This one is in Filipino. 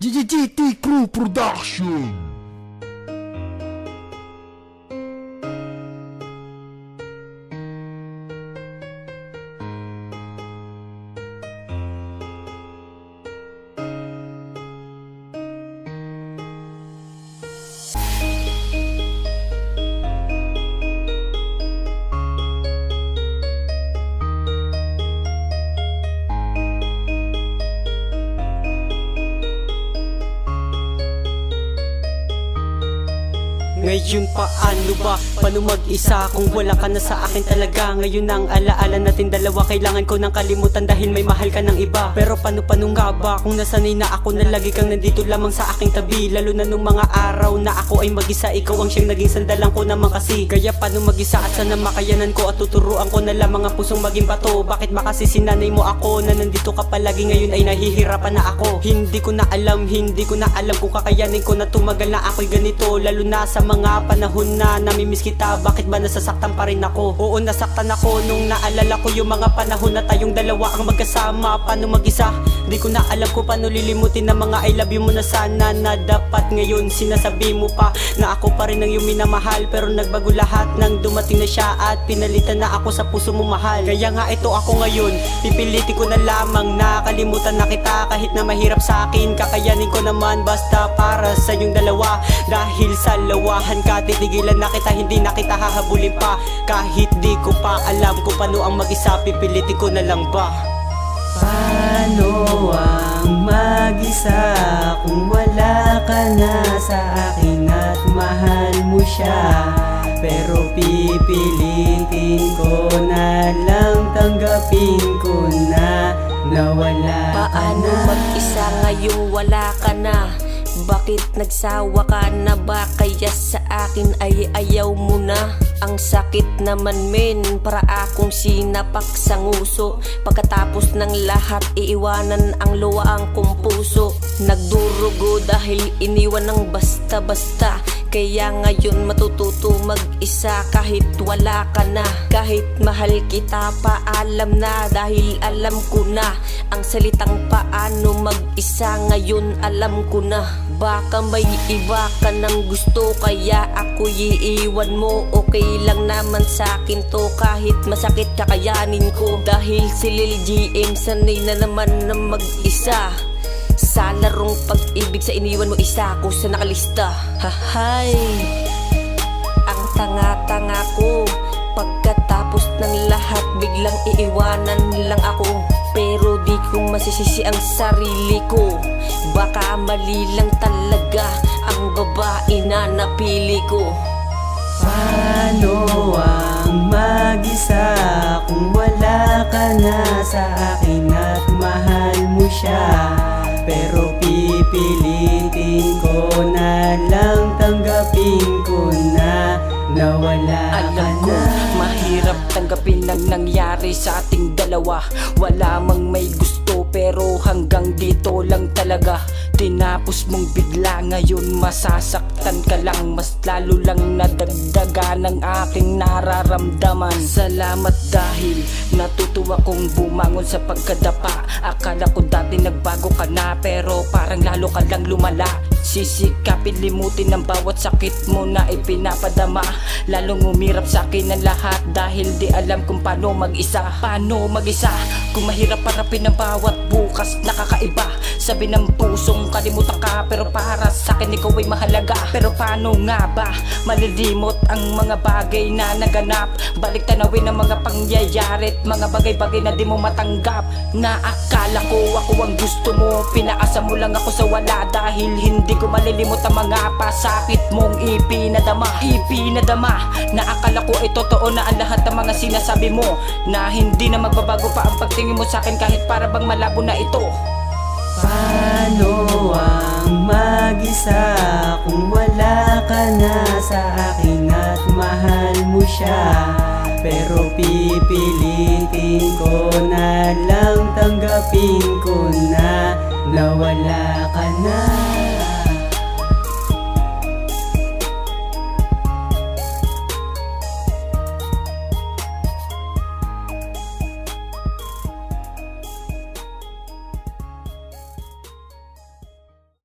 GGT Crew Production. Ngayon paano ba? Paano mag-isa kung wala ka na sa akin talaga? Ngayon ang alaala natin dalawa, kailangan ko nang kalimutan dahil may mahal ka ng iba. Pero paano nga ba kung nasanay na ako na lagi kang nandito lamang sa aking tabi? Lalo na nung mga araw na ako ay mag-isa, ikaw ang siyang naging sandalan ko naman kasi. Kaya paano mag-isa at sana makayanan ko at tuturuan ko na lamang ang pusong maging bato. Bakit ba kasi sinanay mo ako na nandito ka palagi, ngayon ay nahihirapan na ako? Hindi ko na alam kung kakayanin ko na tumagal na ako'y ganito. Lalo na sa mga panahon na namimiss kita, bakit ba nasasaktan pa rin ako? Oo, nasaktan ako nung naalala ko yung mga panahon na tayong dalawa ang magkasama. Paano mag-isa? Di ko na alam kung paano lilimutin na mga I love you mo na sana, na dapat ngayon sinasabi mo pa na ako pa rin ang iyong minamahal. Pero nagbago lahat nang dumating na siya at pinalitan na ako sa puso mo mahal. Kaya nga ito ako ngayon, pipilitin ko na lamang na kalimutan na kita. Kahit na mahirap sa akin, kakayanin ko naman basta para sa inyong dalawa. Dahil sa lawahan ka, titigilan na kita, hindi na kita hahabulin pa. Kahit di ko pa alam kung paano ang mag-isa, pipilitin ko na lang ba? Paano ang mag-isa kung wala ka na sa akin at mahal mo siya? Pero pipilitin ko na lang, tanggapin ko na nawala ka Paano na. mag-isa ngayong wala ka na? Bakit nagsawa ka na ba? Kaya sa akin ay ayaw mo na. Ang sakit naman men, para akong sinapak sa nguso. Pagkatapos ng lahat, iiwanan ang luwaang kong puso. Nagdurugo dahil iniwan ng basta-basta. Kaya ngayon matututo mag-isa kahit wala ka na. Kahit mahal kita, paalam na. Dahil alam ko na ang salitang paano mag-isa, ngayon alam ko na. Baka may iba ka ng gusto, kaya ako iiwan mo. Okay lang naman sa akin to, kahit masakit kakayanin ko. Dahil si Lil GM sanay na naman na mag-isa. Sa larong pag-ibig, sa iniwan mo isa ko sa nakalista. Hahay, ang tanga-tanga ko. Pagkatapos ng lahat, biglang iiwanan lang ako. Pero di ko masisisi ang sarili ko. Baka mali lang talaga ang babae na napili ko. Paano ang mag-isa kung wala ka na sa akin at mahal mo siya? Pero pipilitin ko na lang, tanggapin ko na nawala ka Alam ko, na. mahirap tanggapin ang nangyari sa ating dalawa. Wala mang may gusto pero hanggang dito lang talaga. Tinapos mong bigla, ngayon masasaktan ka lang. Mas lalo lang nadagdagan ang aking nararamdaman. Salamat dahil natutuwa kong bumangon sa pagkadapa. Akala ko dati nagbago ka na, pero parang lalo ka lang lumala. Sisikapin limutin ang bawat sakit mo na ipinapadama. Lalong umirap sa akin ang lahat dahil di alam kung paano mag-isa. Paano mag-isa kung mahirap harapin ang bawat bukas nakakaiba. Sabi ng pusong kalimutan ka, pero para sa akin ikaw ay mahalaga. Pero paano nga ba malilimot ang mga bagay na naganap? Balik tanawin ang mga pangyayari at mga bagay-bagay na di mo matanggap. Naakala ko ako ang gusto mo, pinaasa mo lang ako sa wala. Dahil hindi ko malilimot ang mga pasakit mong ipinadama. Naakala ko ay totoo na ang lahat ng mga sinasabi mo, na hindi na magbabago pa ang pagtingin mo sa akin kahit para bang malabo na ito. Paano ang mag-isa kung wala ka na sa akin at mahal mo siya? Pero pipilitin ko na lang, tanggapin ko na nawala ka na.